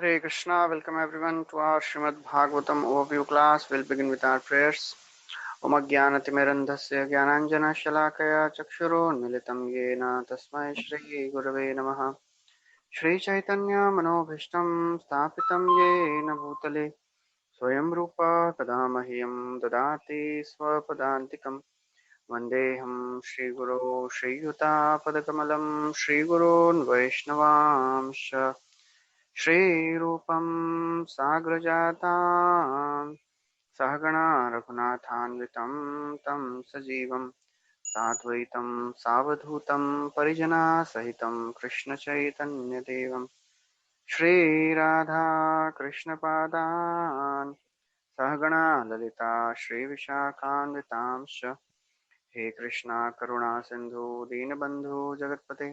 Hare Krishna, welcome everyone to our Srimad Bhagavatam overview class. We'll begin with our prayers. Om Ajnanatimirandhasya Jnananjana Shalakaya Chakshurunmilitam Yena Tasmai Shri Gurave Namaha. Shri Chaitanya Manobhishtam Sthapitam Yena Bhutale Swayam Rupa Kadamahyam Dadati Swapadantikam Vandeham Shri Guru Shri Yuta Padakamalam Shri Gurun Vaishnavamsha श्रीरूपं साग्रजातां सहगणा रघुनाथान्वितं तं सजीवं साद्वैतं सावधूतं परिजनासहितं कृष्णचैतन्यदेवं श्रीराधा कृष्णपादान् सहगणा ललिता श्रीविशाखान्वितांश्च हे कृष्णा करुणा सिन्धु दीनबन्धु जगत्पते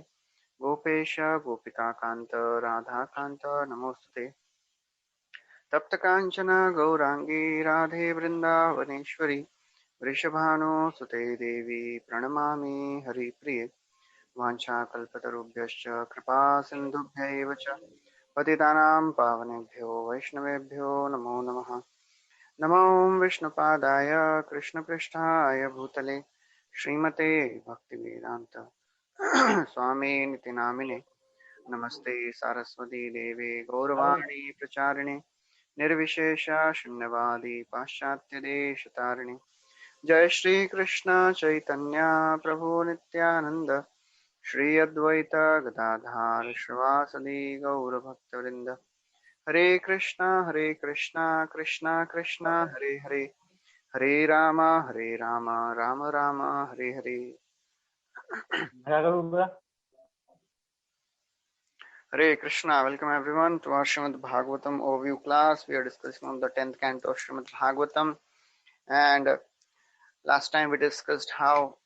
गोपेश गोपिकान्त राधाकान्त नमोस्तुते तप्त कांचन गौरांगी राधे वृंदावनेश्वरी वृषभानुसुते देवी प्रणमामि हरिप्रिये वाञ्छाकल्पतरुभ्यश्च कृपा सिन्धुभ्यैव च पतितानां पावनेभ्यो वैष्णवेभ्यो नमो नमः। नमो विष्णुपादाय कृष्णपृष्ठाय भूतले श्रीमते भक्तिवेदान्त स्वामी निति नामिने नमस्ते सारस्वती देवे गौरवाणी प्रचारिणे निर्विशेष शून्यवादी पाश्चात्य देश तारिणे जय श्री कृष्ण चैतन्य प्रभु नित्यानंद श्री अद्वैत गदाधार श्रीवासदि गौर भक्तवृंद हरे Krishna Krishna Krishna Hare Hare Hare Ram Ram Ram Hare Hare. Hare Krishna, welcome everyone to our Srimad Bhagavatam overview class. We are discussing on the 10th canto of Srimad Bhagavatam, and last time we discussed how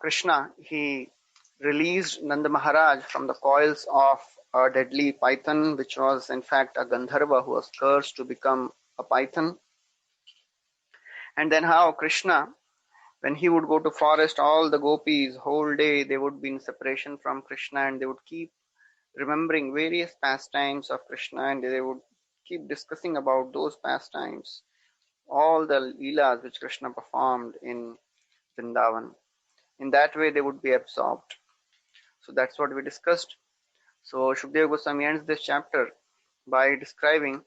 Krishna, he released Nanda Maharaj from the coils of a deadly python, which was in fact a Gandharva who was cursed to become a python. And then how Krishna, when he would go to forest, all the gopis, whole day they would be in separation from Krishna, and they would keep remembering various pastimes of Krishna, and they would keep discussing about those pastimes, all the Vilas which Krishna performed in Vrindavan. In that way, they would be absorbed. So that's what we discussed. So Shukdev Goswami ends this chapter by describing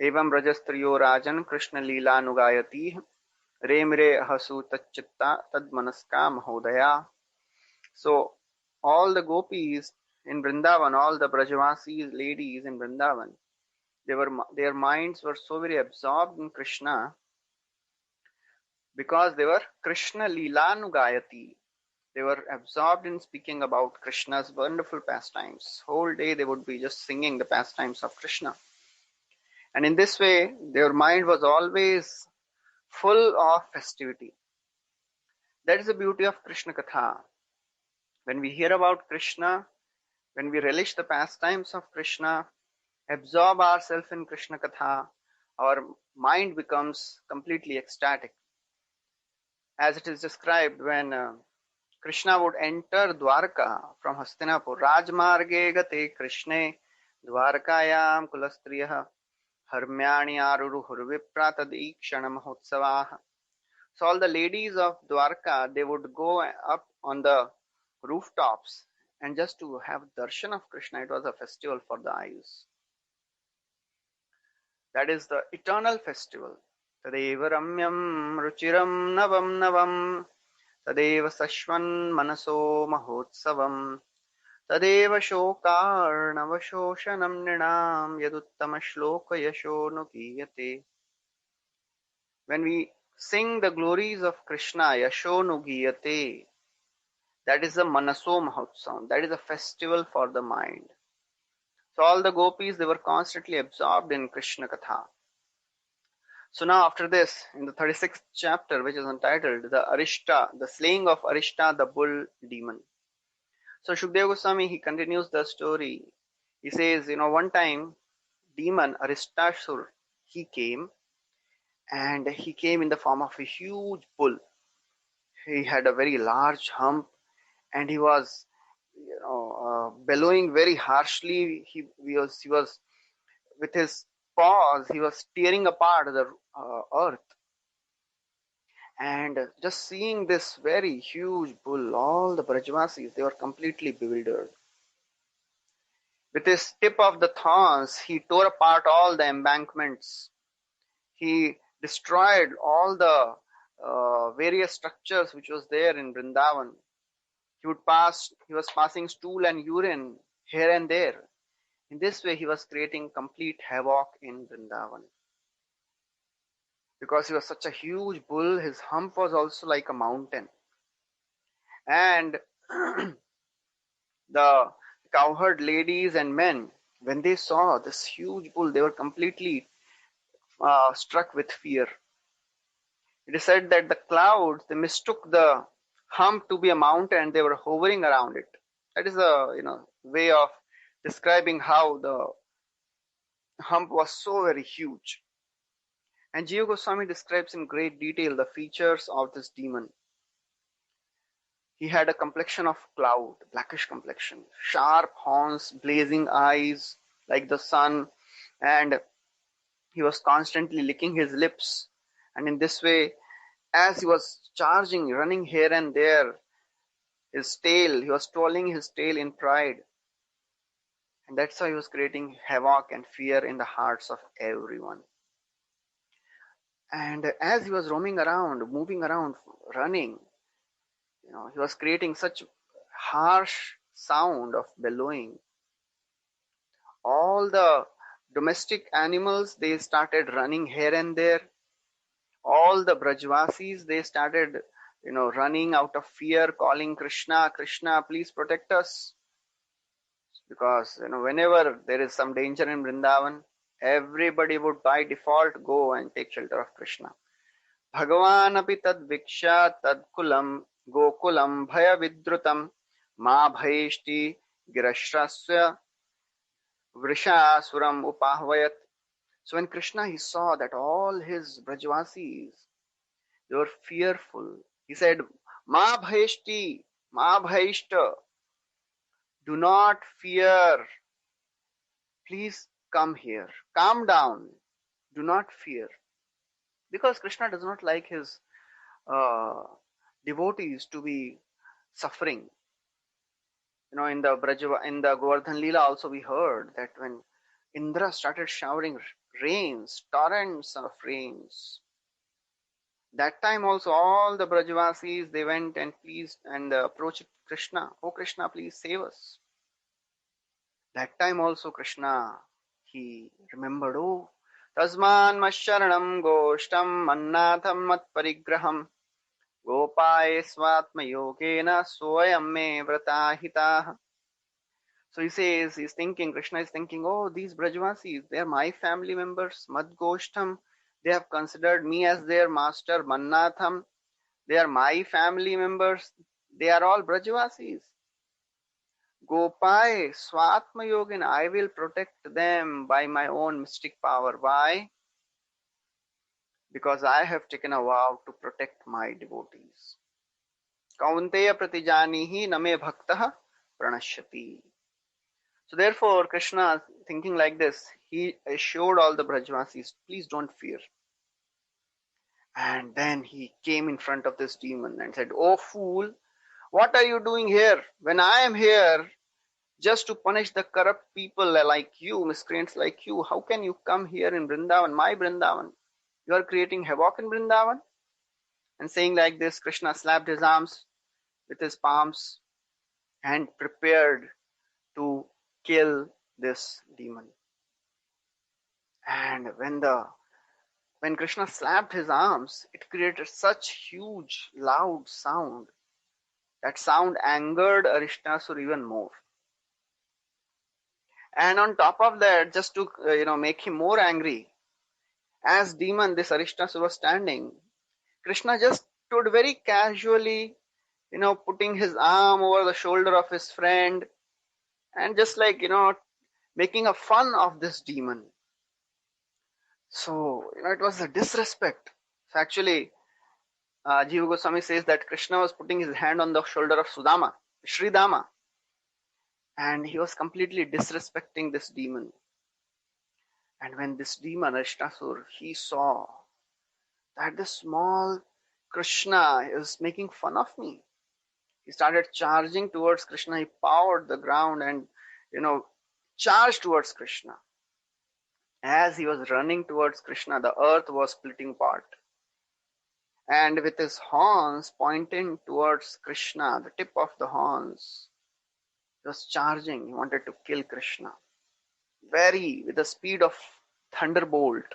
Evam Rajastriyo Rajan Krishna Leela Nugayati Remire Hasu Tachitta Tadmanaska Mahodaya. So all the gopis in Vrindavan, all the Brajavasis, ladies in Vrindavan, their minds were so very absorbed in Krishna because they were Krishna Leelanugayati. They were absorbed in speaking about Krishna's wonderful pastimes. Whole day they would be just singing the pastimes of Krishna. And in this way, their mind was always full of festivity. That is the beauty of Krishna Katha. When we hear about Krishna, when we relish the pastimes of Krishna, absorb ourselves in Krishna Katha, our mind becomes completely ecstatic. As it is described when Krishna would enter Dwarka from Hastinapur, Rajmarge gate Krishne Dwarkayam kulastriyah harmyani aruruhur vipra tadikshana mahotsavaha. So all the ladies of Dwarka, they would go up on the rooftops and just to have darshan of Krishna. It was a festival for the eyes. That is the eternal festival. Tadeva ramyam ruchiram navam navam Tadeva sashvan manaso mahotsavam Tadeva shokarnavashoshanam nrinam yaduttama shloka yasho nukiyate. When we sing the glories of Krishna, yasho nukiyate, that is the manaso mahotsavam. That is a festival for the mind. So all the gopis, they were constantly absorbed in Krishna Katha. So now after this, in the 36th chapter, which is entitled the Arishta, the slaying of Arishta, the bull demon. So Shukdev Goswami, he continues the story. He says, one time, demon Aristashur, he came, and he came in the form of a huge bull. He had a very large hump, and he was bellowing very harshly. He was with his paws, he was tearing apart the earth. And just seeing this very huge bull, all the Brajvasis, they were completely bewildered. With his tip of the thorns, he tore apart all the embankments. He destroyed all the various structures which was there in Vrindavan. He was passing stool and urine here and there. In this way, he was creating complete havoc in Vrindavan. Because he was such a huge bull, his hump was also like a mountain. And the cowherd ladies and men, when they saw this huge bull, they were completely struck with fear. It is said that the clouds, they mistook the hump to be a mountain, they were hovering around it. That is a way of describing how the hump was so very huge. And Jiva Goswami describes in great detail the features of this demon. He had a complexion of cloud, blackish complexion, sharp horns, blazing eyes like the sun, and he was constantly licking his lips. And in this way, as he was charging, running here and there, his tail, he was twirling his tail in pride. And that's how he was creating havoc and fear in the hearts of everyone. And as he was roaming around, moving around, running, he was creating such harsh sound of bellowing. All the domestic animals, they started running here and there. All the Brajvasis, they started, running out of fear, calling Krishna, Krishna, please protect us. Because, whenever there is some danger in Vrindavan, everybody would by default go and take shelter of Krishna. Bhagavan api tad viksha tad kulam gokulam bhaya vidrutam ma bhayishti girashrasya vrishasuram upahvayat. So when Krishna, he saw that all his Brajvasis, they were fearful. He said, Ma bhayishti, ma bhayishta, do not fear. Please come here. Calm down. Do not fear. Because Krishna does not like his devotees to be suffering. In the Govardhan Leela also we heard that when Indra started showering rains, torrents of rains, that time also all the Brajvasis, they went and pleased and approached Krishna. Oh Krishna, please save us. That time also Krishna, he remembered, oh, Tasman Masharanam Goshtam Mannatham Mat Parigraham Gopaye Swatma Yogena Soyam Me Vratahitah. So he says, Krishna is thinking, oh, these Brajvasis, they are my family members. Mad Goshtam, they have considered me as their master. Mannatham, they are my family members. They are all Brajvasis. Gopai, Swatma Yogin, I will protect them by my own mystic power. Why? Because I have taken a vow to protect my devotees. Kaunteya pratijanihi name bhaktah pranashyati. So therefore, Krishna, thinking like this, he assured all the Brajvasis, please don't fear. And then he came in front of this demon and said, oh fool, what are you doing here? When I am here just to punish the corrupt people like you, miscreants like you, how can you come here in Vrindavan, my Vrindavan? You are creating havoc in Vrindavan? And saying like this, Krishna slapped his arms with his palms and prepared to kill this demon. And when Krishna slapped his arms, it created such huge, loud sound. That sound angered Aristasura even more. And on top of that, just to make him more angry, as demon, this Aristasura was standing, Krishna just stood very casually, putting his arm over the shoulder of his friend, and just like, making a fun of this demon. So, it was a disrespect. So actually, Jiva Goswami says that Krishna was putting his hand on the shoulder of Sudama, Sridama. and he was completely disrespecting this demon. And when this demon, Arishtasur, he saw that this small Krishna is making fun of me, he started charging towards Krishna. He powered the ground and, charged towards Krishna. As he was running towards Krishna, the earth was splitting apart. And with his horns pointing towards Krishna, the tip of the horns, he was charging. He wanted to kill Krishna. With the speed of thunderbolt,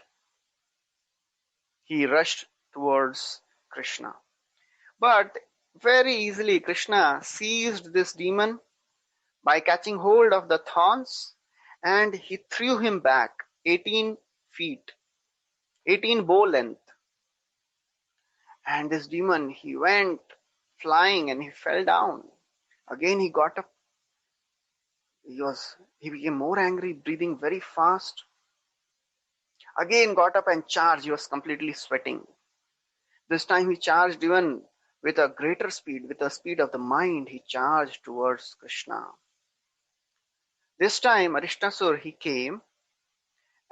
he rushed towards Krishna. But very easily, Krishna seized this demon by catching hold of the thorns, and he threw him back 18 feet, 18 bow length. And this demon, he went flying and he fell down. Again he got up. He became more angry, breathing very fast. Again got up and charged. He was completely sweating. This time he charged even with a greater speed, with the speed of the mind. He charged towards Krishna. This time Arishtasur, he came,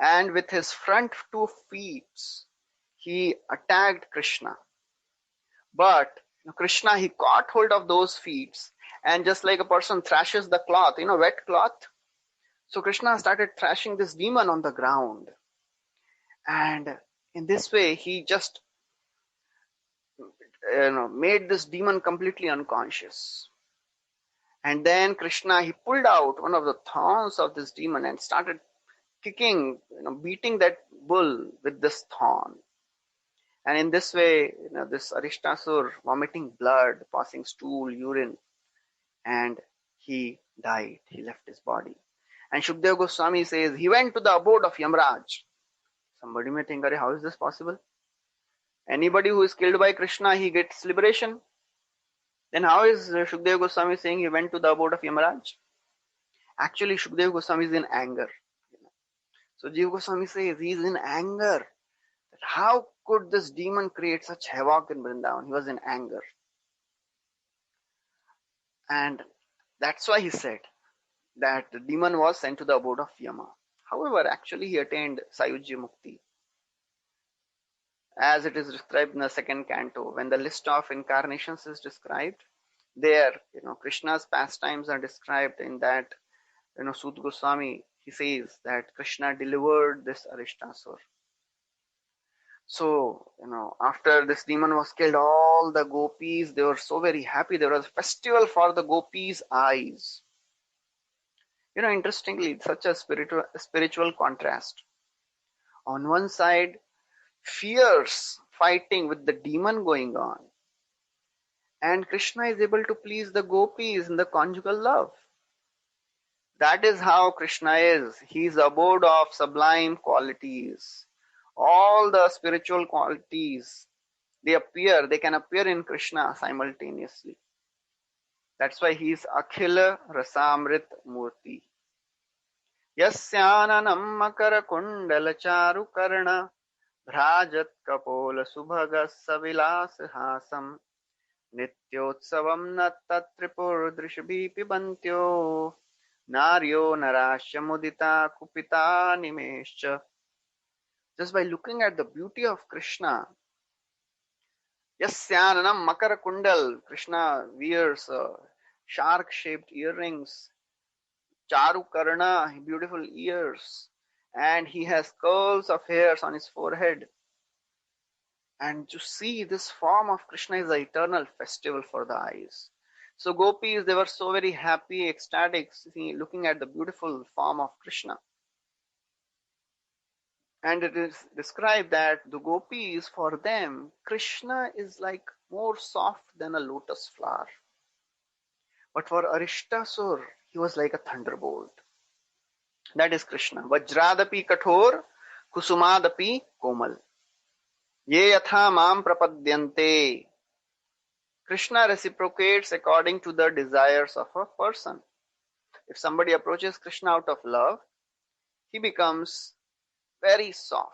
and with his front 2 feet, he attacked Krishna. But Krishna, he caught hold of those feet, and just like a person thrashes the cloth, wet cloth. So Krishna started thrashing this demon on the ground. And in this way, he just made this demon completely unconscious. And then Krishna, he pulled out one of the thorns of this demon and started kicking, beating that bull with this thorn. And in this way, this Arishtasur vomiting blood, passing stool, urine, and he died. He left his body. And Shukdev Goswami says he went to the abode of Yamraj. Somebody may think, how is this possible? Anybody who is killed by Krishna, he gets liberation. Then how is Shukdev Goswami saying he went to the abode of Yamaraj? Actually, Shukdev Goswami is in anger. So Jiva Goswami says he is in anger. How could this demon create such havoc in Vrindavan? He was in anger. And that's why he said that the demon was sent to the abode of Yama. However, actually he attained Sayujya Mukti. As it is described in the second canto, when the list of incarnations is described, there, Krishna's pastimes are described in that, Sut Goswami, he says that Krishna delivered this Arishtasur. So, after this demon was killed, all the gopis, they were so very happy. There was a festival for the gopis' eyes. Interestingly, such a spiritual contrast. On one side, fierce fighting with the demon going on. And Krishna is able to please the gopis in the conjugal love. That is how Krishna is. He is the abode of sublime qualities. All the spiritual qualities, they can appear in Krishna simultaneously. That's why he is Akhila Rasamrit Murti. Yasyananam makara kundala charu karna bhrajat kapola subhaga savilas hasam nityotsavam natta tripur drishbhi pibantyo naryo narasya mudita kupita nimescha. Just by looking at the beauty of Krishna, Yasyananam makara kundal, Krishna wears shark-shaped earrings, charu karna, beautiful ears, and he has curls of hairs on his forehead. And to see this form of Krishna is an eternal festival for the eyes. So gopis, they were so very happy, ecstatic, looking at the beautiful form of Krishna. And it is described that the gopis, for them, Krishna is like more soft than a lotus flower. But for Arishtasur, he was like a thunderbolt. That is Krishna. Vajradapi kathor, kusumadapi komal. Ye yatha mam prapadyante. Krishna reciprocates according to the desires of a person. If somebody approaches Krishna out of love, he becomes very soft.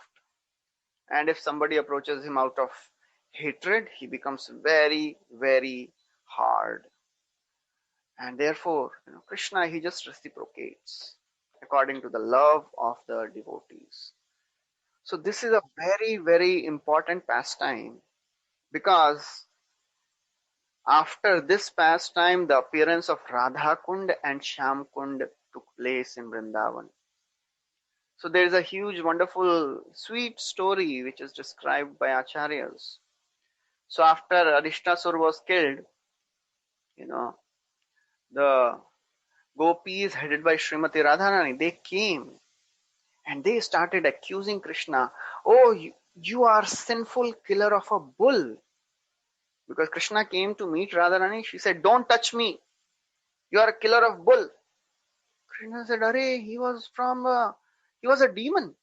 And if somebody approaches him out of hatred, he becomes very, very hard. And therefore, Krishna, he just reciprocates according to the love of the devotees. So this is a very, very important pastime, because after this pastime, the appearance of Radha Kund and Shyam Kund took place in Vrindavan. So there is a huge, wonderful, sweet story which is described by Acharyas. So after Arishtasur was killed, the gopis headed by Srimati Radharani, they came and they started accusing Krishna. Oh, you are sinful killer of a bull. Because Krishna came to meet Radharani, she said, don't touch me. You are a killer of bull. Krishna said, Arey, he was a demon.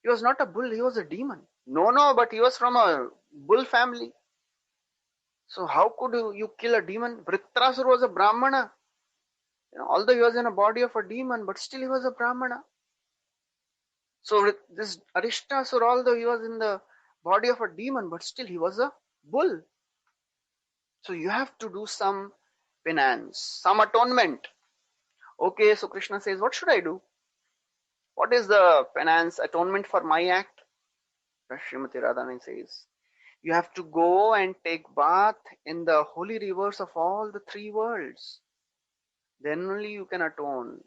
He was not a bull, he was a demon. No, but he was from a bull family. So how could you kill a demon? Vritrasur was a Brahmana. Although he was in a body of a demon, but still he was a Brahmana. So this Arishtasur, although he was in the body of a demon, but still he was a bull. So you have to do some penance, some atonement. Okay, so Krishna says, what should I do? What is the penance atonement for my act? Srimati Radharani says, you have to go and take bath in the holy rivers of all the three worlds. Then only you can atone.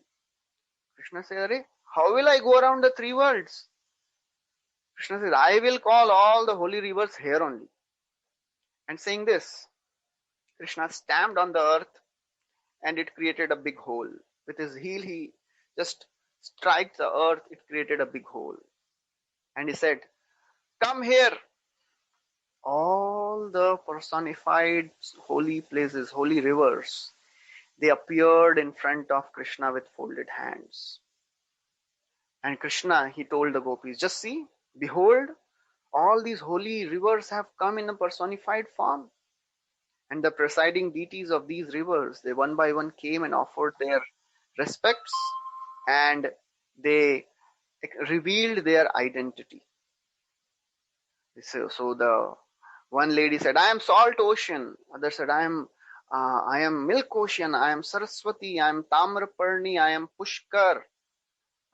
Krishna says, Arey, how will I go around the three worlds? Krishna says, I will call all the holy rivers here only. And saying this, Krishna stamped on the earth and it created a big hole. With his heel, he just struck the earth, it created a big hole. And he said, come here. All the personified holy places, holy rivers, they appeared in front of Krishna with folded hands. And Krishna, he told the gopis, just see, behold, all these holy rivers have come in a personified form. And the presiding deities of these rivers, they one by one came and offered their respects, and they revealed their identity. So the one lady said, I am salt ocean. Other said, I am milk ocean. I am Saraswati. I am Tamraparni. I am Pushkar.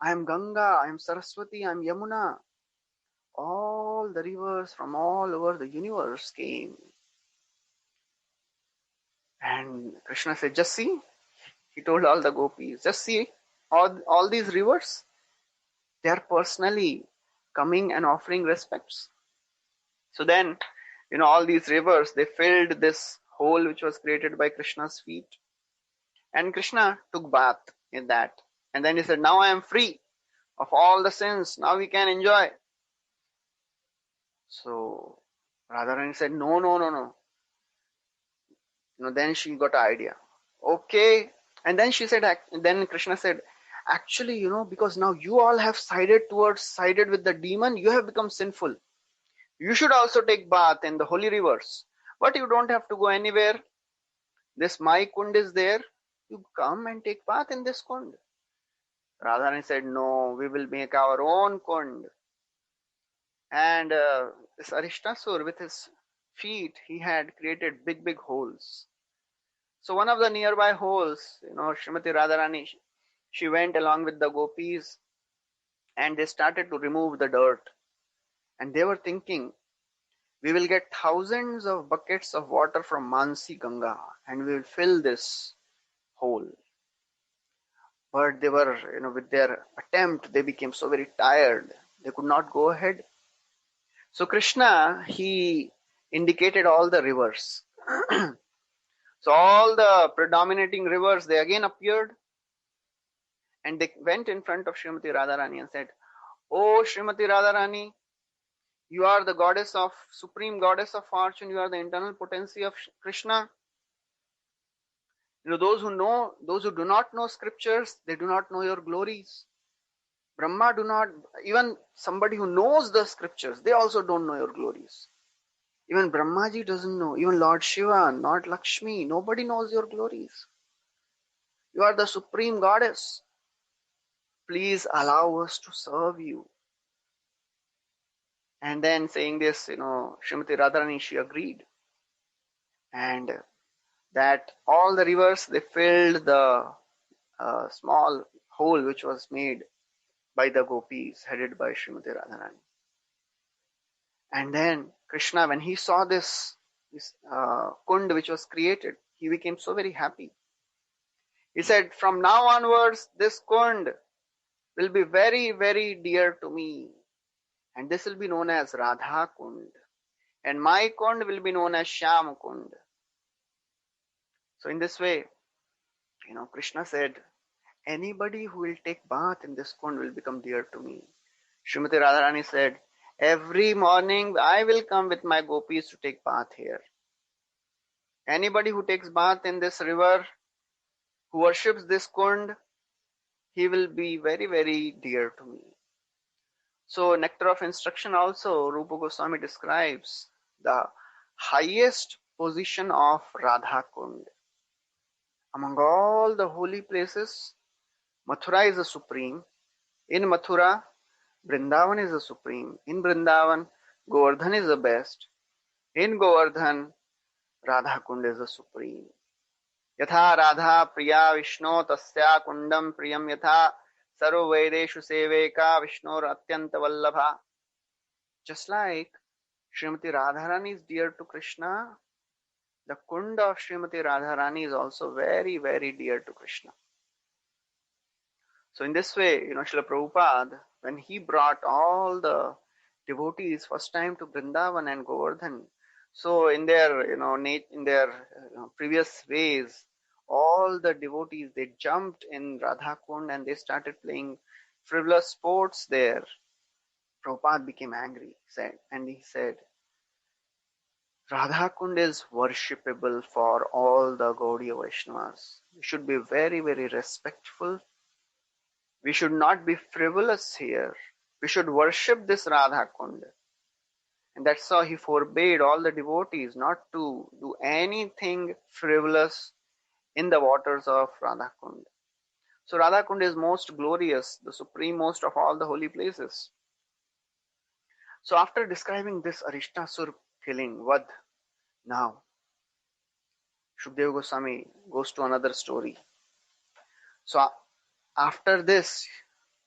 I am Ganga. I am Saraswati. I am Yamuna. All the rivers from all over the universe came. And Krishna said, just see. He told all the gopis, just see, all these rivers, they are personally coming and offering respects. So then, all these rivers, they filled this hole which was created by Krishna's feet. And Krishna took bath in that. And then he said, now I am free of all the sins. Now we can enjoy. So Radharani said, no. Then she got an idea. Okay. And then she said, then Krishna said, actually, because now you all have sided with the demon, you have become sinful. You should also take bath in the holy rivers. But you don't have to go anywhere. This my kund is there. You come and take bath in this kund. Radharani said, no, we will make our own kund. And this Arishtasur, with his feet, he had created big holes. So one of the nearby holes, Srimati Radharani, she went along with the gopis and they started to remove the dirt. And they were thinking, we will get thousands of buckets of water from Mansi Ganga and we will fill this hole. But they were, with their attempt, they became so very tired. They could not go ahead. So Krishna, he indicated all the rivers. So all the predominating rivers, they again appeared. And they went in front of Srimati Radharani and said, oh Srimati Radharani, you are the goddess of, supreme goddess of fortune. You are the internal potency of Krishna. Those who do not know scriptures, they do not know your glories. Brahma do not, even somebody who knows the scriptures, they also don't know your glories. Even Brahmaji doesn't know. Even Lord Shiva, not Lakshmi, nobody knows your glories. You are the supreme goddess. Please allow us to serve you. And then saying this, Srimati Radharani, she agreed. And that all the rivers, they filled the small hole which was made by the gopis headed by Srimati Radharani. And then Krishna, when he saw this kund which was created, he became so very happy. He said, from now onwards, this kund will be very, very dear to me. And this will be known as Radha Kund. And my kund will be known as Shyam Kund. So in this way, Krishna said, anybody who will take bath in this kund will become dear to me. Srimati Radharani said, every morning I will come with my gopis to take bath here. Anybody who takes bath in this river, who worships this kund, he will be very, very dear to me. So Nectar of Instruction also, Rupa Goswami describes the highest position of Radha Kund. Among all the holy places, Mathura is the supreme. In Mathura, Vrindavan is the supreme. In Vrindavan, Govardhan is the best. In Govardhan, Radha Kund is the supreme. Yatha Radha Priya Vishno Tasya Kundam Priyam Yatha Sarva Vedeshu Seveka Vishnor Atyanta Vallabha. Just like Srimati Radharani is dear to Krishna, the kund of Srimati Radharani is also very, very dear to Krishna. So in this way, Srila Prabhupada, when he brought all the devotees first time to Vrindavan and Govardhan, so in their, previous ways, all the devotees, they jumped in Radha Kund and they started playing frivolous sports there. Prabhupada became angry, he said, Radha Kund is worshipable for all the Gaudiya Vaishnavas. We should be very, very respectful. We should not be frivolous here. We should worship this Radha Kund. And that's how he forbade all the devotees not to do anything frivolous in the waters of Radha Kund. So Radha Kund is most glorious, the supremost of all the holy places. So after describing this Arishtasur killing, Vad, now Shukdeva Goswami goes to another story. So after this,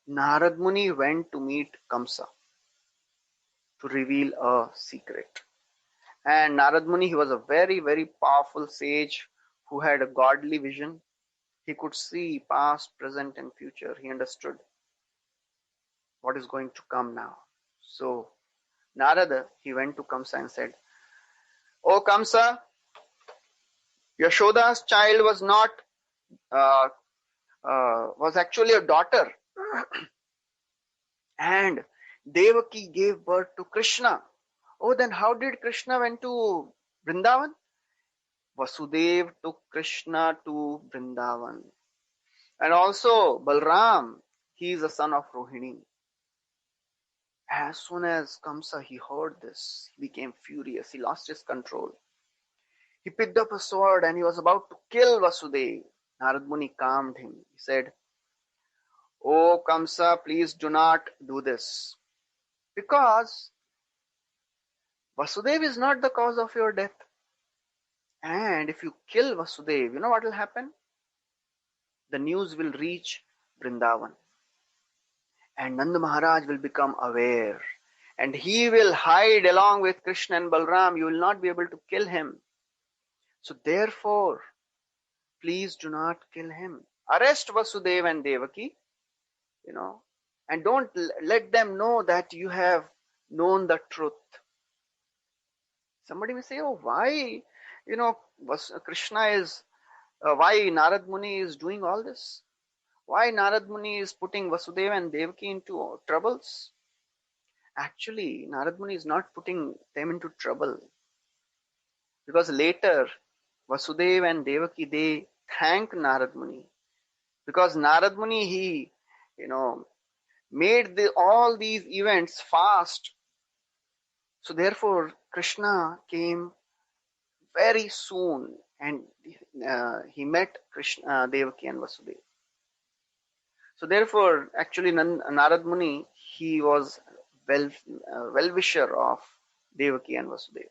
Narad Muni went to meet Kamsa to reveal a secret. And Narad Muni, he was a very, very powerful sage who had a godly vision. He could see past, present and future. He understood what is going to come now. So Narada, he went to Kamsa and said, "O Kamsa, Yashoda's child was not, was actually a daughter. And Devaki gave birth to Krishna. Oh, then how did Krishna went to Vrindavan? Vasudev took Krishna to Vrindavan. And also Balram, he is the son of Rohini." As soon as Kamsa, he heard this, he became furious. He lost his control. He picked up a sword and he was about to kill Vasudev. Narad Muni calmed him. He said, "Oh Kamsa, please do not do this. Because Vasudev is not the cause of your death. And if you kill Vasudev, you know what will happen? The news will reach Vrindavan. And Nanda Maharaj will become aware. And he will hide along with Krishna and Balram. You will not be able to kill him. So therefore, please do not kill him. Arrest Vasudev and Devaki, and don't let them know that you have known the truth." Somebody may say, "Oh, why, Krishna is, why Narad Muni is doing all this? Why Narad Muni is putting Vasudeva and Devaki into troubles?" Actually, Narad Muni is not putting them into trouble. Because later, Vasudeva and Devaki, they thank Narad Muni. Because Narad Muni, he, made all these events fast. So therefore, Krishna came very soon and he met Krishna, Devaki and Vasudeva. So therefore, actually Narad Muni, he was well-wisher of Devaki and Vasudeva.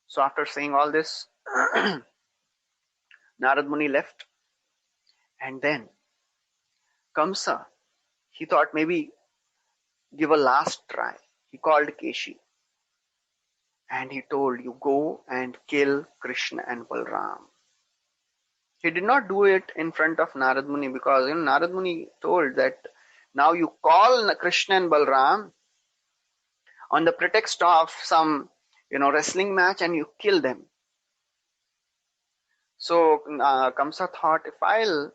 So after saying all this, Narad Muni left, and then Kamsa, he thought maybe give a last try. He called Keshi and he told, you go and kill Krishna and Balram. He did not do it in front of Narad Muni because Narad Muni told that now you call Krishna and Balram on the pretext of some wrestling match and you kill them. So Kamsa thought, if I'll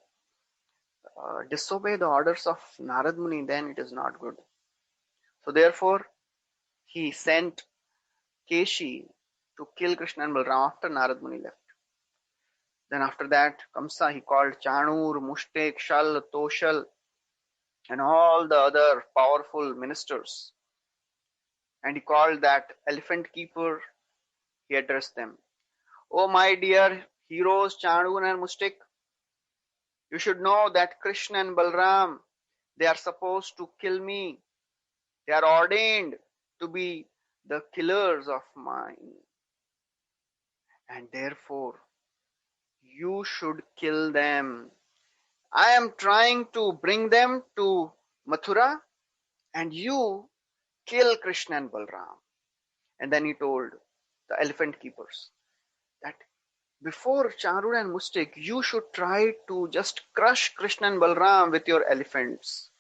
disobey the orders of Narad Muni, then it is not good. So therefore he sent Keshi to kill Krishna and Balram after Narad Muni left. Then after that, Kamsa, he called Chanur, Mushtek, Shal, Toshal, and all the other powerful ministers. And he called that elephant keeper, he addressed them. Oh my dear heroes, Chanur and Mushtek, you should know that Krishna and Balram, they are supposed to kill me. They are ordained to be the killers of mine. And therefore, you should kill them. I am trying to bring them to Mathura and you kill Krishna and Balram. And then he told the elephant keepers that before Charur and Mustik, you should try to just crush Krishna and Balram with your elephants.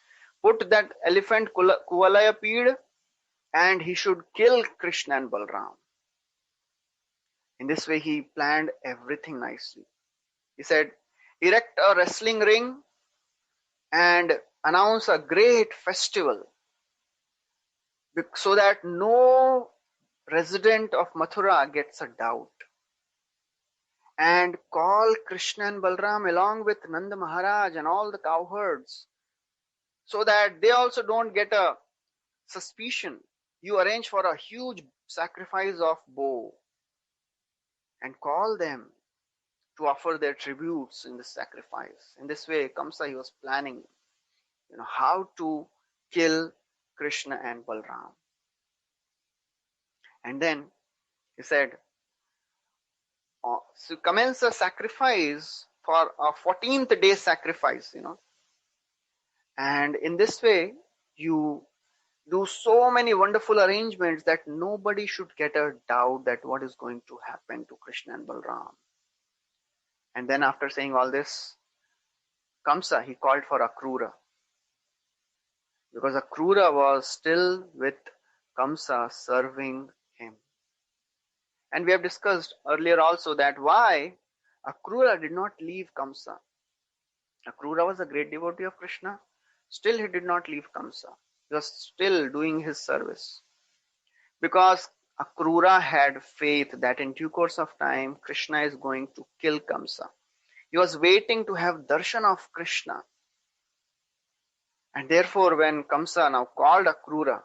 Put that elephant Kuvalayapid and he should kill Krishna and Balram. In this way, he planned everything nicely. He said, erect a wrestling ring and announce a great festival so that no resident of Mathura gets a doubt. And call Krishna and Balram along with Nanda Maharaj and all the cowherds so that they also don't get a suspicion. You arrange for a huge sacrifice of bow and call them to offer their tributes in the sacrifice. In this way, Kamsa, he was planning, how to kill Krishna and Balram. And then he said, so commence a sacrifice for a 14th day sacrifice, And in this way, you do so many wonderful arrangements that nobody should get a doubt that what is going to happen to Krishna and Balram. And then after saying all this, Kamsa, he called for Akrura. Because Akrura was still with Kamsa serving him. And we have discussed earlier also that why Akrura did not leave Kamsa. Akrura was a great devotee of Krishna. Still he did not leave Kamsa. He was still doing his service. Because Akrura had faith that in due course of time, Krishna is going to kill Kamsa. He was waiting to have darshan of Krishna. And therefore, when Kamsa now called Akrura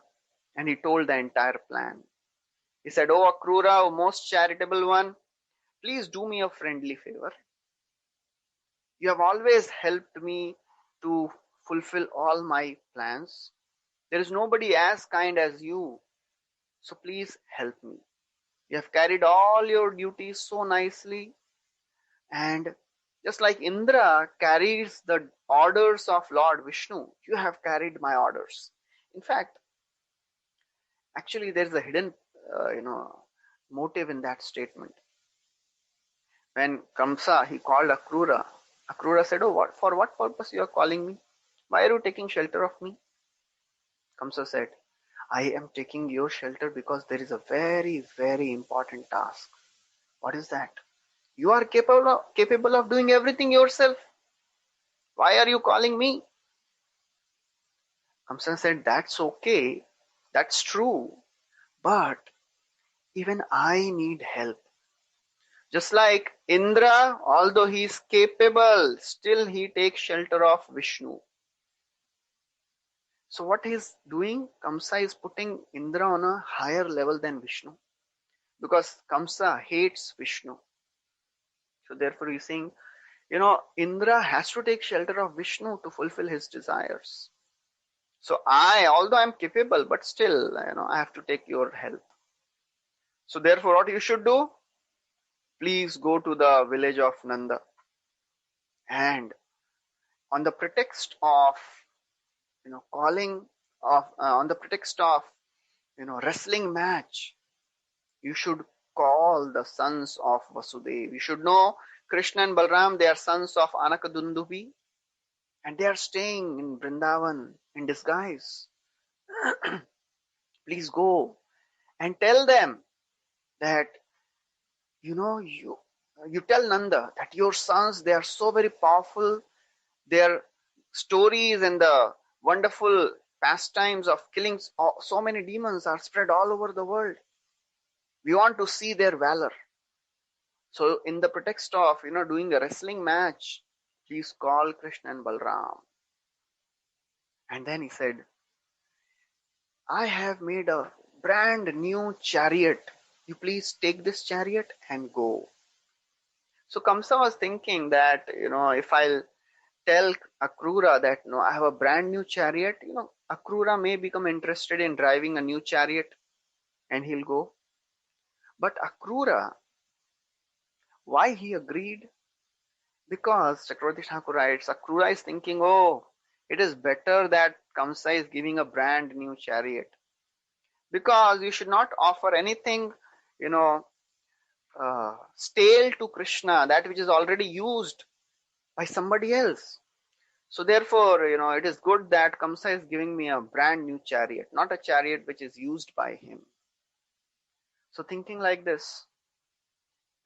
and he told the entire plan, he said, "Oh Akrura, O most charitable one, please do me a friendly favor. You have always helped me to fulfill all my plans. There is nobody as kind as you. So please help me. You have carried all your duties so nicely. And just like Indra carries the orders of Lord Vishnu, you have carried my orders." In fact, actually there is a hidden, motive in that statement. When Kamsa, he called Akrura, Akrura said, "Oh, for what purpose you are calling me? Why are you taking shelter of me?" Kamsa said, "I am taking your shelter because there is a very, very important task." What is that? You are capable of doing everything yourself. Why are you calling me? Kamsa said, "That's okay. That's true. But even I need help. Just like Indra, although he is capable, still he takes shelter of Vishnu." So what he is doing, Kamsa is putting Indra on a higher level than Vishnu. Because Kamsa hates Vishnu. So therefore he is saying, Indra has to take shelter of Vishnu to fulfill his desires. So although I am capable, but still, I have to take your help. So therefore what you should do? please go to the village of Nanda, and on the pretext of calling of on the pretext of wrestling match, you should call the sons of Vasudev. You should know Krishna and Balram, they are sons of Anakadundubi, and they are staying in Vrindavan in disguise. Please go and tell them that you tell Nanda that your sons, they are so very powerful. Their stories and the wonderful pastimes of killing so many demons are spread all over the world. We want to see their valor. So in the pretext of doing a wrestling match, please call Krishna and Balram. And then he said, I have made a brand new chariot. You please take this chariot and go. So Kamsa was thinking that, if I'll tell Akrura that, no, I have a brand new chariot, Akrura may become interested in driving a new chariot and he'll go. But Akrura, why he agreed? Because Chakravarti Thakur writes, Akrura is thinking, oh, it is better that Kamsa is giving a brand new chariot. Because you should not offer anything, stale to Krishna, that which is already used by somebody else. So therefore, it is good that Kamsa is giving me a brand new chariot, not a chariot which is used by him. So thinking like this,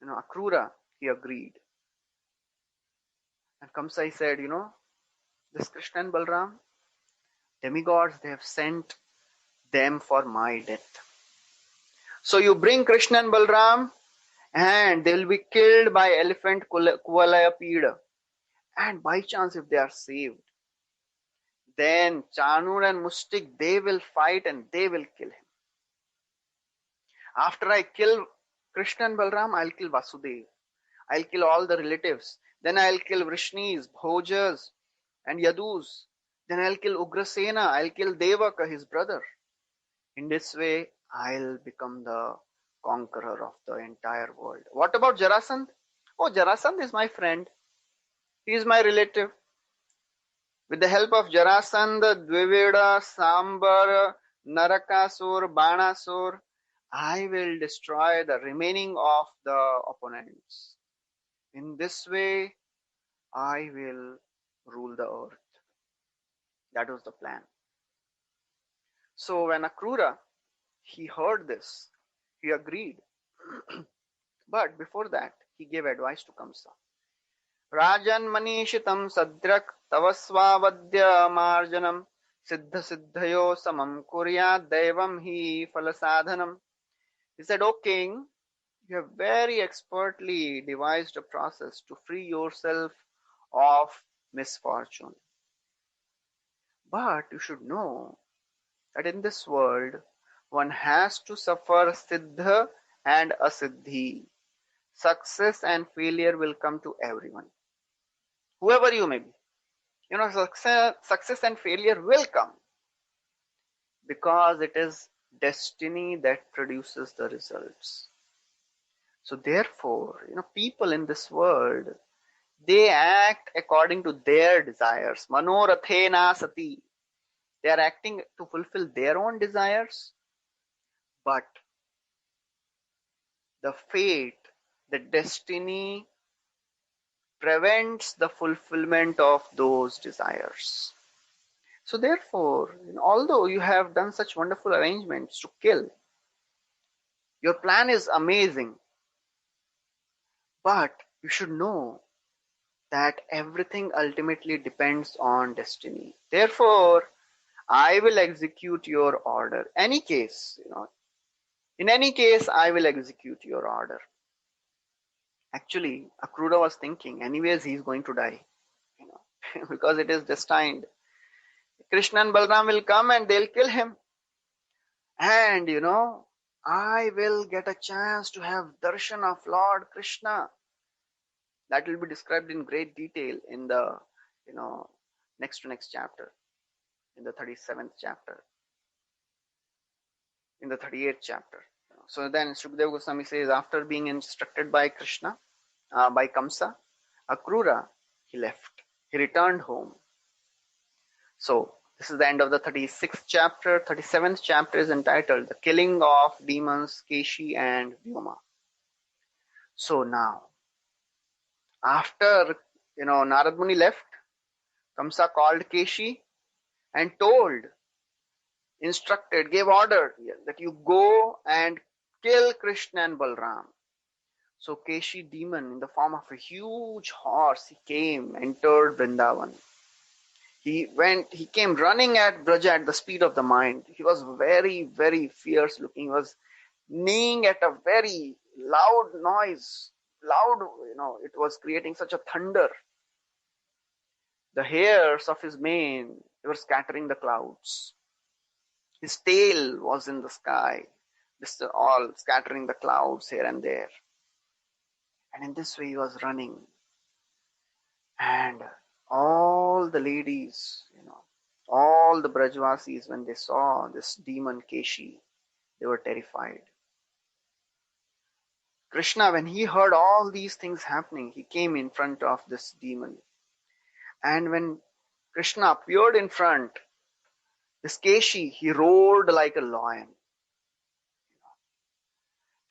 Akrura, he agreed. And Kamsa said, this Krishna and Balram, demigods, they have sent them for my death. So you bring Krishna and Balram and they will be killed by elephant Kuvalaya Pida. And by chance, if they are saved, then Chanur and Mustik, they will fight and they will kill him. After I kill Krishna and Balram, I'll kill Vasudev. I'll kill all the relatives. Then I'll kill Vrishnis, Bhojas, and Yadus. Then I'll kill Ugrasena. I'll kill Devaka, his brother. In this way, I'll become the conqueror of the entire world. What about Jarasandh? Oh, Jarasandh is my friend. He is my relative. With the help of Jarasandh, Dviveda, Sambar, Narakasur, Banasur, I will destroy the remaining of the opponents. In this way, I will rule the earth. That was the plan. So when Akrura, he heard this, he agreed. But before that, he gave advice to Kamsa. Rajan manishitam sadrak tavasvavadya marjanam siddha siddhayo samam kurya devam hi falasadhanam. He said, O king, you have very expertly devised a process to free yourself of misfortune. But you should know that in this world, one has to suffer siddha and asiddhi. Success and failure will come to everyone. Whoever you may be. Success and failure will come. Because it is destiny that produces the results. So therefore, people in this world, they act according to their desires. Manorathena sati. They are acting to fulfill their own desires. But the fate, the destiny prevents the fulfillment of those desires. So therefore, although you have done such wonderful arrangements to kill, your plan is amazing, but you should know that everything ultimately depends on destiny. Therefore, I will execute your order. In any case, I will execute your order. Actually, Akrura was thinking, anyways, he's going to die, because it is destined. Krishna and Balram will come and they'll kill him. And, I will get a chance to have darshan of Lord Krishna. That will be described in great detail in the, next to next chapter, in the 37th chapter, in the 38th chapter. So then Shukdev Goswami says, after being instructed by Krishna, by Kamsa, Akrura, he left. He returned home. So this is the end of the 36th chapter. 37th chapter is entitled The Killing of Demons Keshi and Vyoma. So now, after Narad Muni left, Kamsa called Keshi and instructed, gave order that you go and kill Krishna and Balram. So Keshi demon in the form of a huge horse, he came, entered Vrindavan. He came running at Braja at the speed of the mind. He was very, very fierce looking. He was neighing at a very loud noise. It was creating such a thunder. The hairs of his mane were scattering the clouds. His tail was in the sky, all scattering the clouds here and there. And in this way he was running. And all the ladies, all the Brajvasis, when they saw this demon Keshi, they were terrified. Krishna, when he heard all these things happening, he came in front of this demon. And when Krishna appeared in front, this Keshi, he roared like a lion.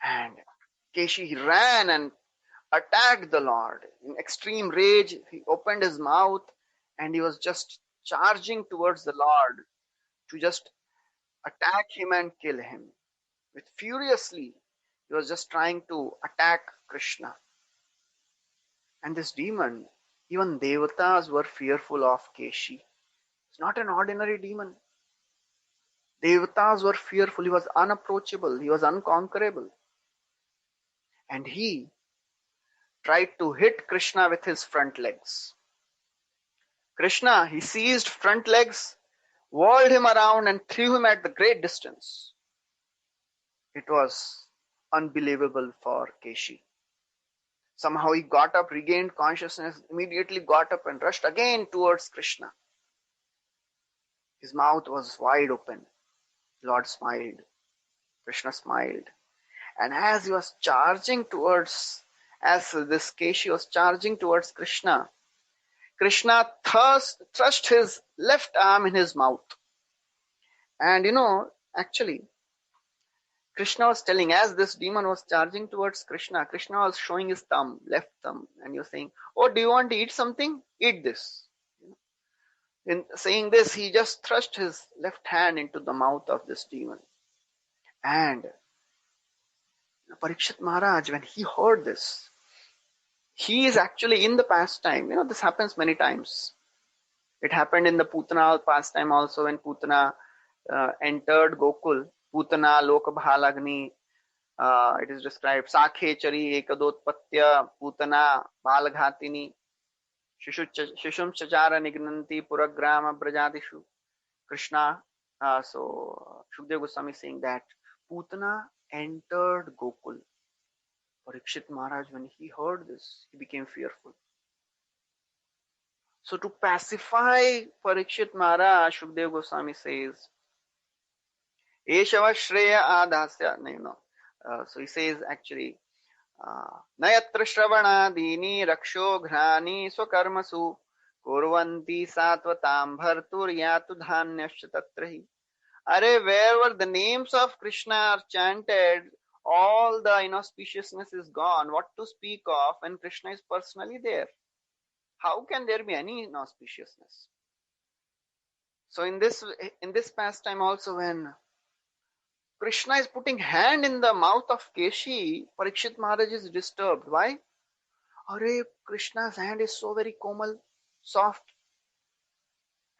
And Keshi, he ran and attacked the Lord. In extreme rage, he opened his mouth and he was just charging towards the Lord to just attack him and kill him. With furiously, he was just trying to attack Krishna. And this demon, even Devatas were fearful of Keshi. It's not an ordinary demon. Devatas were fearful. He was unapproachable. He was unconquerable. And he tried to hit Krishna with his front legs. Krishna, he seized front legs, whirled him around and threw him at the great distance. It was unbelievable for Keshi. Somehow he got up, regained consciousness, immediately got up and rushed again towards Krishna. His mouth was wide open. Lord smiled. Krishna smiled. And as he was charging towards, as this Keshi was charging towards Krishna, Krishna thrust his left arm in his mouth. And actually, Krishna was telling, as this demon was charging towards Krishna, Krishna was showing his thumb, left thumb, and you're saying, oh, do you want to eat something? Eat this. In saying this, he just thrust his left hand into the mouth of this demon. And Parikshit Maharaj, when he heard this, he is actually in the pastime. This happens many times. It happened in the Putana pastime also, when Putana entered Gokul. Putana Lokabhalagni, it is described, Sakhe Chari Ekadotpatya Putana Balghatini Shishum Chachara Nignanti Puragrama Brajadishu. Krishna, so Shukdev Goswami is saying that Putana entered Gokul. Parikshit Maharaj, when he heard this, he became fearful. So to pacify Parikshit Maharaj, Shukdev Goswami says, Eshava Shreya Adhasya. So he says actually, Nayatra Shravana Dini Raksho Ghrani Swakarmasu Kurvanti Satvatam Bhartur Yatu Dhanyasya Tatrahi. Wherever the names of Krishna are chanted, all the inauspiciousness is gone. What to speak of when Krishna is personally there? How can there be any inauspiciousness? So in this pastime also, when Krishna is putting hand in the mouth of Keshi, Parikshit Maharaj is disturbed. Why? Krishna's hand is so very komal, soft.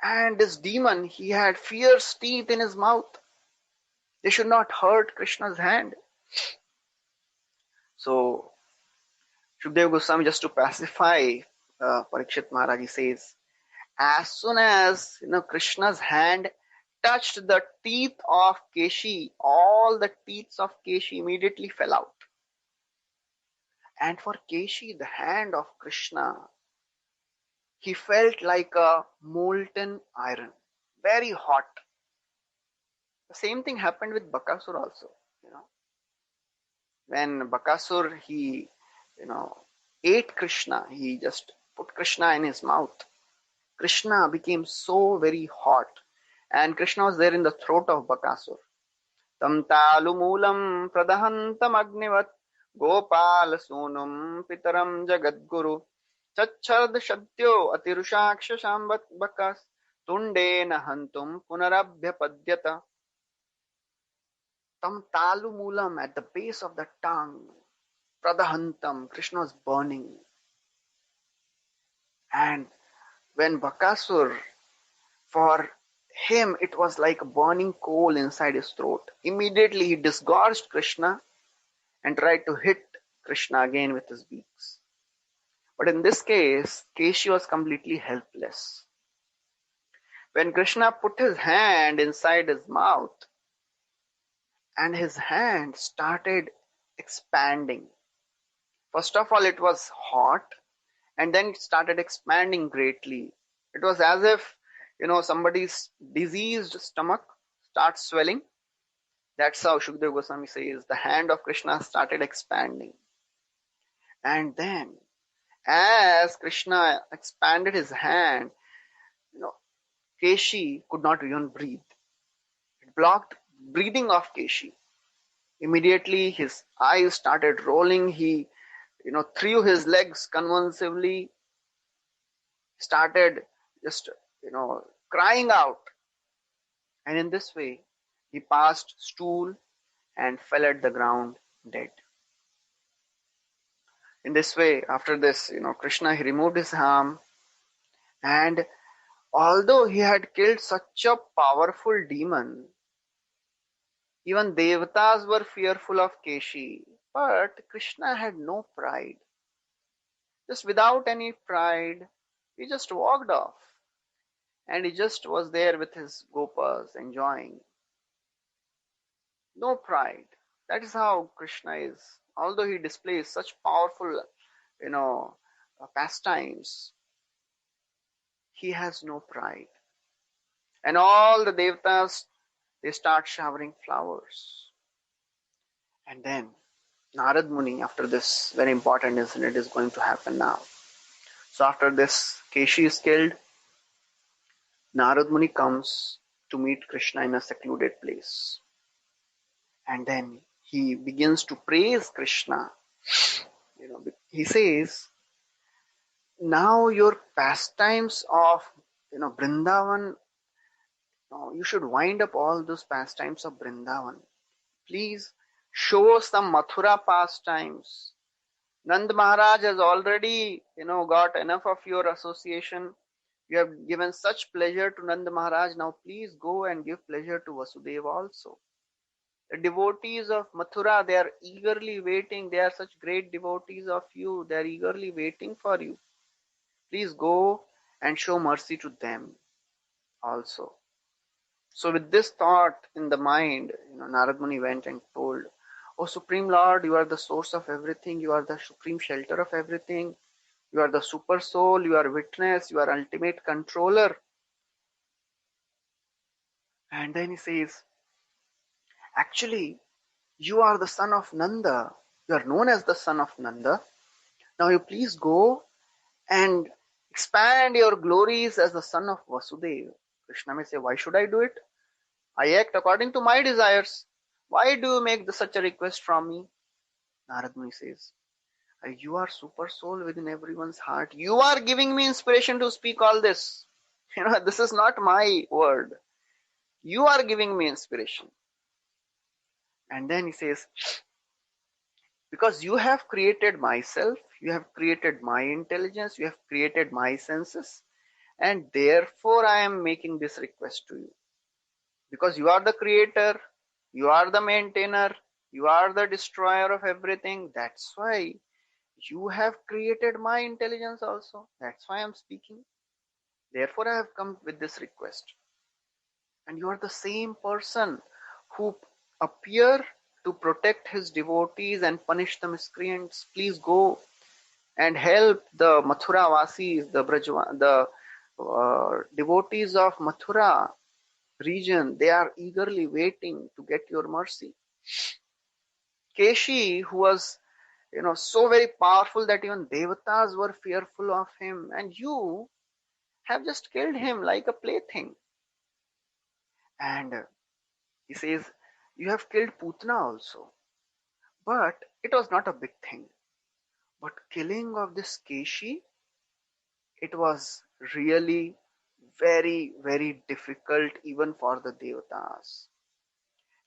And this demon, he had fierce teeth in his mouth. They should not hurt Krishna's hand. So, Shukdev Goswami, just to pacify Parikshit Maharaj, he says, as soon as Krishna's hand touched the teeth of Keshi, all the teeth of Keshi immediately fell out. And for Keshi, the hand of Krishna, he felt like a molten iron, very hot. The same thing happened with Bakasura also. When Bakasur, he, ate Krishna, he just put Krishna in his mouth. Krishna became so very hot, and Krishna was there in the throat of Bakasur. Tam talu moolam pradahantam agnivat gopal sunum pitaram jagadguru chachard shadyo atirushaksha shambat bakas tunde nahantum punarabhya padyata. Tam talu moolam, at the base of the tongue, pradahantam, Krishna was burning. And when Bakasur, for him it was like a burning coal inside his throat. Immediately he disgorged Krishna and tried to hit Krishna again with his beaks. But in this case, Keshi was completely helpless. When Krishna put his hand inside his mouth, and his hand started expanding. First of all, it was hot, and then it started expanding greatly. It was as if, somebody's diseased stomach starts swelling. That's how Shukdev Goswami says the hand of Krishna started expanding. And then, as Krishna expanded his hand, Keshi could not even breathe. It blocked breathing of Keshi. Immediately his eyes started rolling. He, threw his legs convulsively, started just, crying out. And in this way, he passed stool and fell at the ground dead. In this way, after this, Krishna, he removed his arm, and although he had killed such a powerful demon, even Devatas were fearful of Keshi, but Krishna had no pride. Just without any pride, he just walked off, and he just was there with his gopas enjoying. No pride. That is how Krishna is. Although he displays such powerful, pastimes, he has no pride. And all the Devatas, they start showering flowers. And then Narad Muni, after this very important incident is going to happen now. So after this, Keshi is killed. Narad Muni comes to meet Krishna in a secluded place. And then he begins to praise Krishna. He says, now your pastimes of, Vrindavan, you should wind up all those pastimes of Vrindavan. Please show some Mathura pastimes. Nand Maharaj has already, got enough of your association. You have given such pleasure to Nand Maharaj. Now please go and give pleasure to Vasudeva also. The devotees of Mathura, they are eagerly waiting. They are such great devotees of you. They are eagerly waiting for you. Please go and show mercy to them also. So with this thought in the mind, Narad Muni went and told, "O Supreme Lord, you are the source of everything. You are the supreme shelter of everything. You are the super soul. You are witness. You are ultimate controller." And then he says, actually, you are the son of Nanda. You are known as the son of Nanda. Now you please go and expand your glories as the son of Vasudeva. Krishna may say, why should I do it? I act according to my desires. Why do you make such a request from me? Narad Muni says, you are super soul within everyone's heart. You are giving me inspiration to speak all this. This is not my word. You are giving me inspiration. And then he says, because you have created myself, you have created my intelligence, you have created my senses, and therefore I am making this request to you. Because you are the creator, you are the maintainer, you are the destroyer of everything. That's why you have created my intelligence also. That's why I'm speaking. Therefore I have come with this request. And you are the same person who appear to protect his devotees and punish the miscreants. Please go and help the Mathura Vasis, the devotees of Mathura region. They are eagerly waiting to get your mercy. Keshi, who was, so very powerful that even devatas were fearful of him, and you have just killed him like a plaything. And he says, you have killed Putna also. But it was not a big thing. But killing of this Keshi, it was really very, very difficult even for the devatas.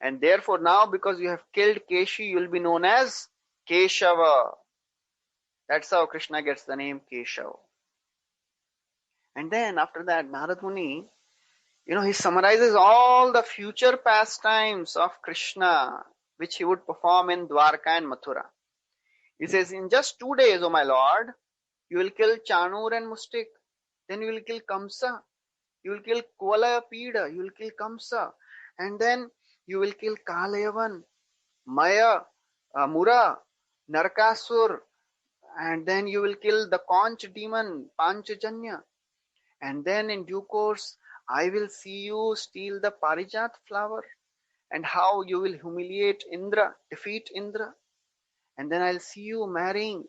And therefore now, because you have killed Keshi, you will be known as Keshava. That's how Krishna gets the name Keshav. And then after that, Narad Muni, he summarizes all the future pastimes of Krishna, which he would perform in Dwarka and Mathura. He says, in just 2 days, O my Lord, you will kill Chanur and Mustik. Then you will kill Kamsa. You will kill Kuala-Pida. You will kill Kamsa. And then you will kill Kalayavan, Maya, Mura, Narkasur. And then you will kill the conch demon, Panchajanya. And then in due course, I will see you steal the Parijat flower. And how you will humiliate Indra, defeat Indra. And then I'll see you marrying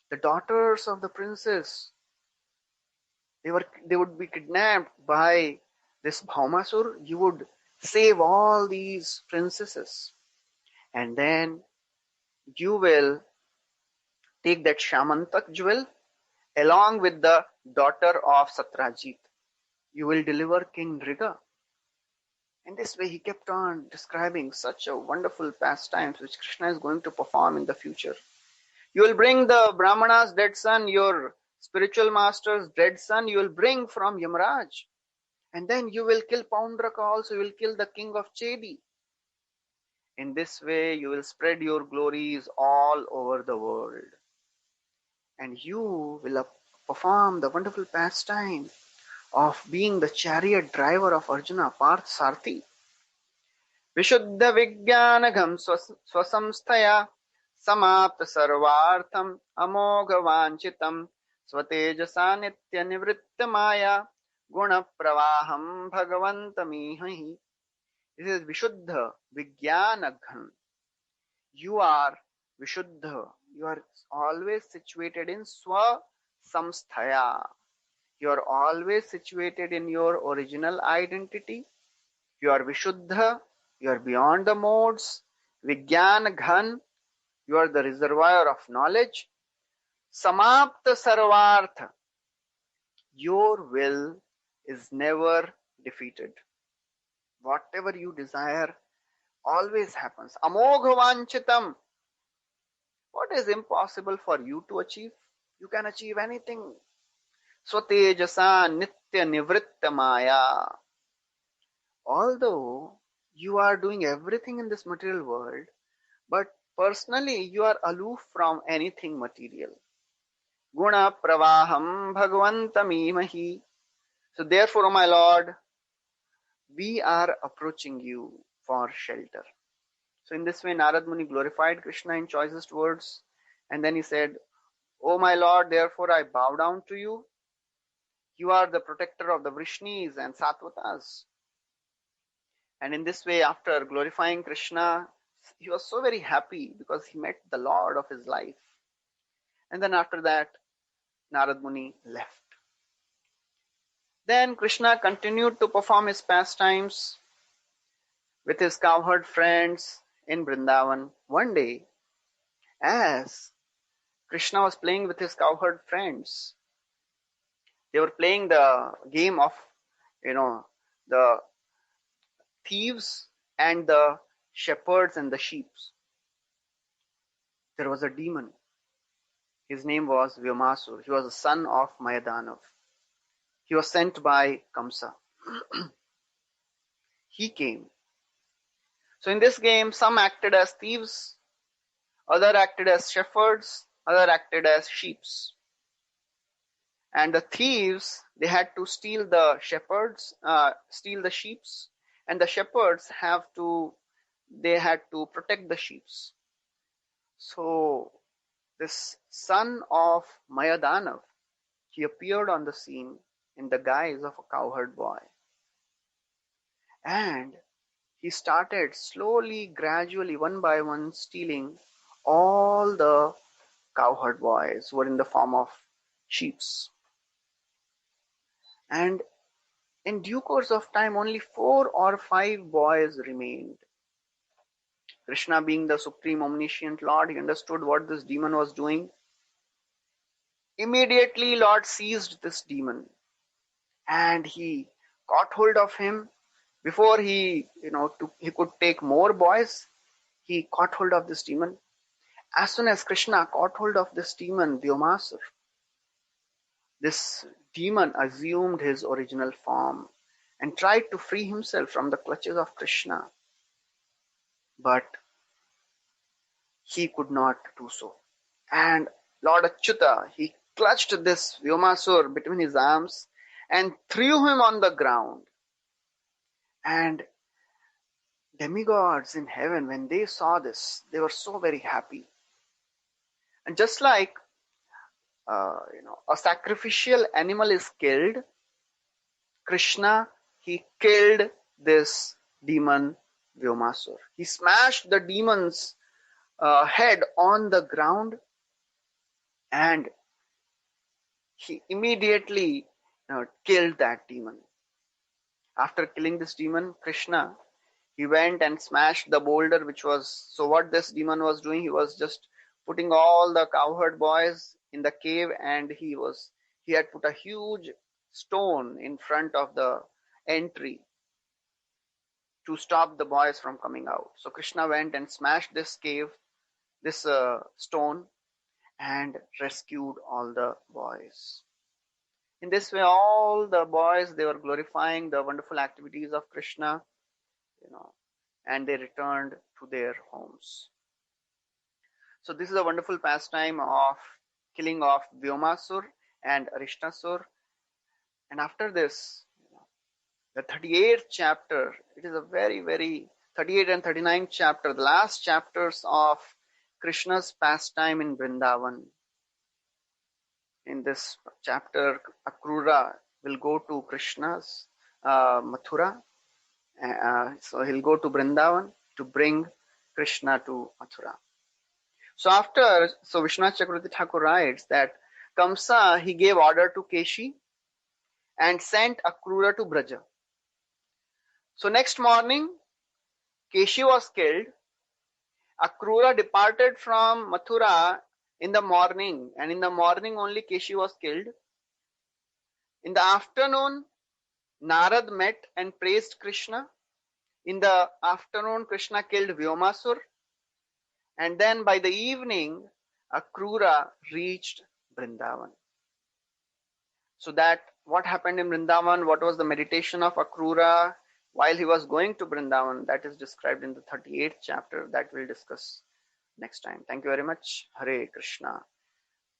the daughters of the princes. They would be kidnapped by this Bhaumasur. You would save all these princesses. And then you will take that Shamantak jewel along with the daughter of Satrajit. You will deliver King Riga. In this way, he kept on describing such a wonderful pastimes which Krishna is going to perform in the future. You will bring the Brahmana's dead son, your spiritual master's dead son, you will bring from Yamraj. And then you will kill Paundraka also, you will kill the king of Chedi. In this way, you will spread your glories all over the world. And you will perform the wonderful pastime of being the chariot driver of Arjuna, Parth Sarthi. Vishuddha Vijnanagham Swasamsthaya Samapta Sarvartham Amogha Vanchitam Swatejasa Nitya Nivritta Maya Guna Pravaham Bhagavantamihahi. This is Vishuddha Vijnanagham. You are Vishuddha. You are always situated in Swa Samsthaya. You are always situated in your original identity. You are Vishuddha. You are beyond the modes. Vijnana Ghan. You are the reservoir of knowledge. Samapta Sarvartha. Your will is never defeated. Whatever you desire always happens. Amogha Vanchitam. What is impossible for you to achieve? You can achieve anything. Swatejasa Nitya Nivritta Maya. Although you are doing everything in this material world, but personally you are aloof from anything material. Guna pravaham bhagavantamimahi. So therefore, O my Lord, we are approaching you for shelter. So in this way, Narad Muni glorified Krishna in choicest words. And then he said, O my Lord, therefore I bow down to you. You are the protector of the Vrishnis and Satvatas. And in this way, after glorifying Krishna, he was so very happy because he met the Lord of his life. And then after that, Narad Muni left. Then Krishna continued to perform his pastimes with his cowherd friends in Vrindavan. One day, as Krishna was playing with his cowherd friends, they were playing the game of, the thieves and the shepherds and the sheep. There was a demon. His name was Vyomasur. He was the son of Mayadanav. He was sent by Kamsa. He came. So in this game, some acted as thieves, other acted as shepherds, other acted as sheep. And the thieves, they had to steal the shepherds, steal the sheep, and the shepherds they had to protect the sheep. So this son of Mayadanav, he appeared on the scene in the guise of a cowherd boy. And he started slowly, gradually, one by one, stealing all the cowherd boys who were in the form of sheeps. And in due course of time, only 4 or 5 boys remained. Krishna, being the supreme omniscient Lord, he understood what this demon was doing. Immediately, Lord seized this demon and he caught hold of him. Before he could take more boys, he caught hold of this demon. As soon as Krishna caught hold of this demon, Vyomasur, this demon assumed his original form and tried to free himself from the clutches of Krishna. But he could not do so. And Lord Achyuta, he clutched this Vyomasur between his arms and threw him on the ground. And demigods in heaven, when they saw this, they were so very happy. And just like a sacrificial animal is killed, Krishna, he killed this demon Vyomasur. He smashed the demon's head on the ground and he immediately killed that demon. After killing this demon, Krishna, he went and smashed the boulder which was, so what this demon was doing, he was just putting all the cowherd boys in the cave and he had put a huge stone in front of the entry to stop the boys from coming out. So Krishna went and smashed this cave, this stone, and rescued all the boys. In this way, all the boys, they were glorifying the wonderful activities of Krishna, and they returned to their homes. So this is a wonderful pastime of killing of Vyomasur and Arishtasur. And after this, the 38th chapter, it is a very, very 38 and 39th chapter, the last chapters of Krishna's pastime in Vrindavan. In this chapter, Akrura will go to Krishna's Mathura. So he'll go to Vrindavan to bring Krishna to Mathura. So Vishwanath Chakravarti Thakur writes that Kamsa, he gave order to Keshi and sent Akrura to Braja. So next morning, Keshi was killed. Akrura departed from Mathura in the morning, and in the morning only Keshi was killed. In the afternoon, Narad met and praised Krishna. In the afternoon, Krishna killed Vyomasur. And then by the evening, Akrura reached Vrindavan. So that what happened in Vrindavan, what was the meditation of Akrura while he was going to Vrindavan, that is described in the 38th chapter that we'll discuss next time. Thank you very much. Hare Krishna.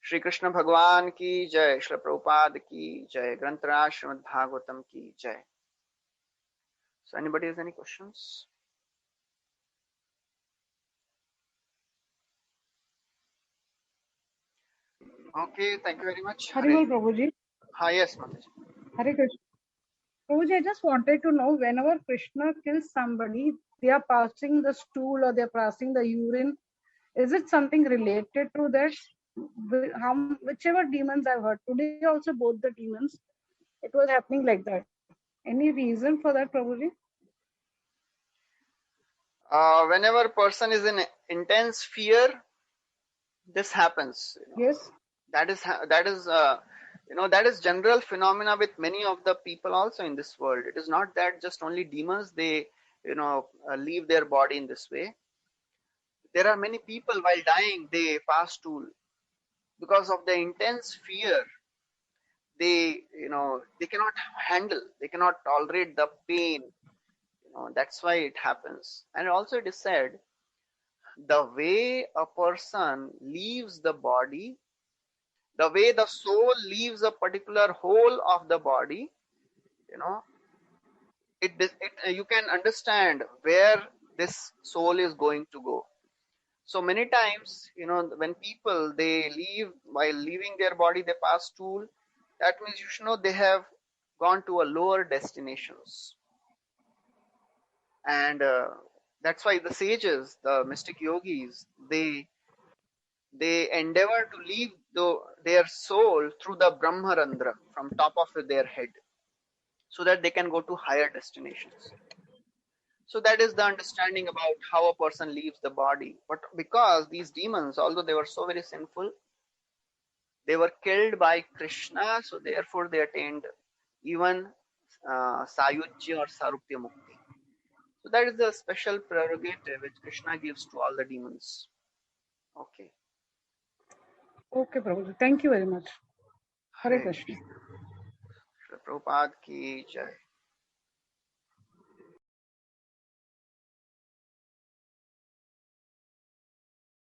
Shri Krishna Bhagwan ki jai, Shri Prabhupada ki jai, Grantaraj Srimad Bhagavatam ki jai. So anybody has any questions? Okay, thank you very much. Hare Prabhuji. Yes, Mataji. Hare Krishna. Prabhuji, I just wanted to know, whenever Krishna kills somebody, they are passing the stool or they are passing the urine. Is it something related to that? Whichever demons I've heard, today also both the demons, it was happening like that. Any reason for that, Prabhuji? Whenever a person is in intense fear, this happens. Yes. That is general phenomena with many of the people also in this world. It is not that just only demons, they leave their body in this way. There are many people while dying, they pass stool because of the intense fear. They cannot handle, they cannot tolerate the pain. That's why it happens. And also it is said, the way a person leaves the body, the way the soul leaves a particular hole of the body, you can understand where this soul is going to go. So many times, when people, they leave, while leaving their body, they pass stool, that means they have gone to a lower destinations. And that's why the sages, the mystic yogis, they endeavor to leave their soul through the Brahmarandra from top of their head so that they can go to higher destinations. So that is the understanding about how a person leaves the body. But because these demons, although they were so very sinful, they were killed by Krishna, so therefore they attained even Sayujya or Sarupya Mukti. So that is the special prerogative which Krishna gives to all the demons. Okay. Okay, Prabhuji. Thank you very much. Hare Hare Krishna. Krishna. Srila Prabhupada ki jai.